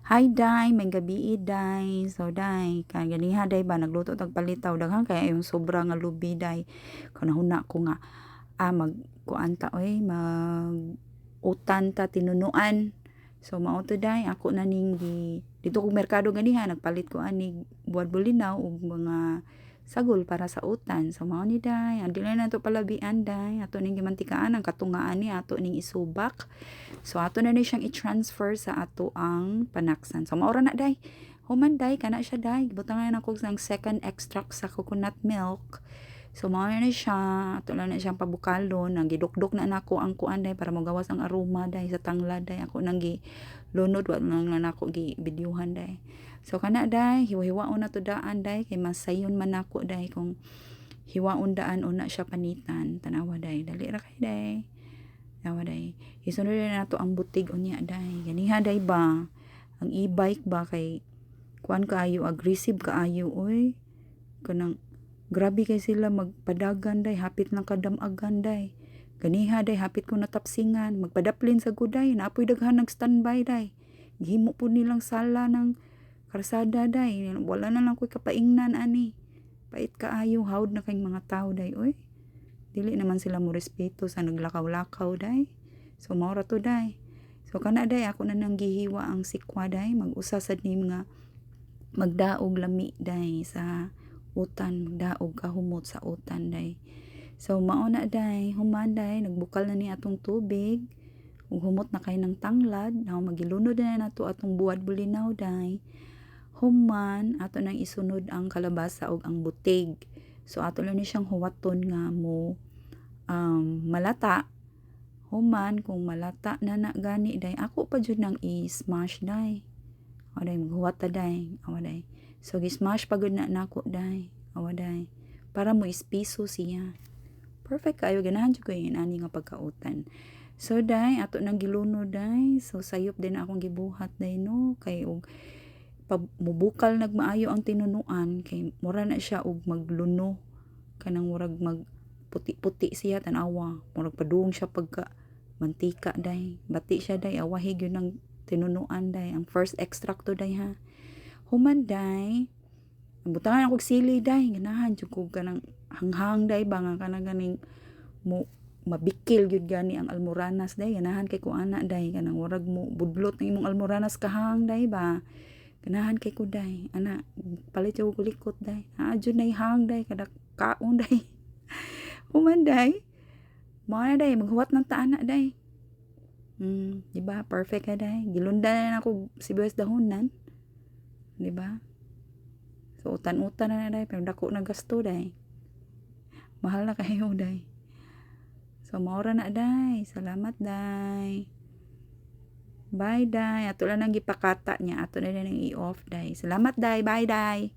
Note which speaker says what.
Speaker 1: Hi day, may gabi day. So day, ganiha day ba nagluto tag palitaw daghang kaya yung sobra nga lubi day. Kanahuna ko nga mag kuan ta oy mag utan ta tinunuan. So mao to day ako na ning dito kog merkado ganiha nagpalit ko ani buwad bulinaw ug mga sagol para sa utan. So mao ni day, andi na nato palabian day. Ato ning gimantikaan ang katungaan ni ato ning isubak. So ato na ni siyang i-transfer sa ato ang panaksan. So maura na day. Human day kana siya day. Butangan na ko ng second extract sa coconut milk. So mao na siya. Ato lang na siyang pabukalon. Ang gidukdok na nako ang kuan day para magawas ang aroma day sa tanglad day. Ako nang lunod wa lang na nako gi bidyuhan day. So kana day hiwa-hiwaon na to daan day kay masayon man nako day kung hiwaon daan una siya panitan. Tanawa day. Dali ra kay day. Tanawa day. Isunod na nato ang butig unya day. Ganiha day ba? Ang e-bike ba kay kuan kaayo aggressive kaayo oy. Kanang grabe kay sila magpadagan day hapit lang kadamagan day. Ganiha day hapit ko natapsingan magpadaplin sa guday naapoy daghan nag standby day. Gihimo po nilang sala ng karsada day. Wala na lang ko'y kapaingnan ani. Pait kaayo hawd na kay mga tao day oy. Dili naman sila mo respeto sa naglakaw-lakaw day. So maura to day. So kana day ako na nang gihiwa ang sikwa day mag-usa sad ni mga magdaog lami day sa utan, magdaog kahumot sa utan day. So mao na day, human day nagbukal na ni atong tubig ug humot na kay ng tanglad. Now magilunod na nato atong buwad bulinaw day. Human ato nang isunod ang kalabasa ug ang butig. So ato lang ni siyang huwaton nga mo malata. Human kung malata na gani day ako pa jud nang i-smash day. O day maghuwat ta day. O day. So gi-smash pagod na nako day. O day. Para mo ispiso siya. Perfect kayo ganahan jud ko yung ani nga pagkautan. So day ato nang giluno day. So sayop din akong gibuhat day no kay og mubukal nagmaayo ang tinunuan kay mura na siya og magluno kanang murag mag puti-puti siya tanawa murag padung siya pagka mantika day bati siya day awahig yun ang tinunuan day ang first extract to day ha. Human day butangan ako sili day ganahan jud ko kanang hanghang day ba nga kanang ganing mo mabikil gyud gani ang almoranas day ganahan kay ko ana day kanang murag mo budlot ng imong almoranas kahang day ba ganahan kay ko day ana palit ko kulikot day jud nay hang day kada kaon day. Human day mao na day maghuwat ng taana day. Di ba? Perfect ka day. Gilundan na ako sibuyas dahonan. Di ba? So utan-utan na day pero dako na gasto day. Mahal na kayo day. So maura na day. Salamat day. Bye day. Ato lang nang gipakata niya. Ato na nang i-off day. Salamat day. Bye day.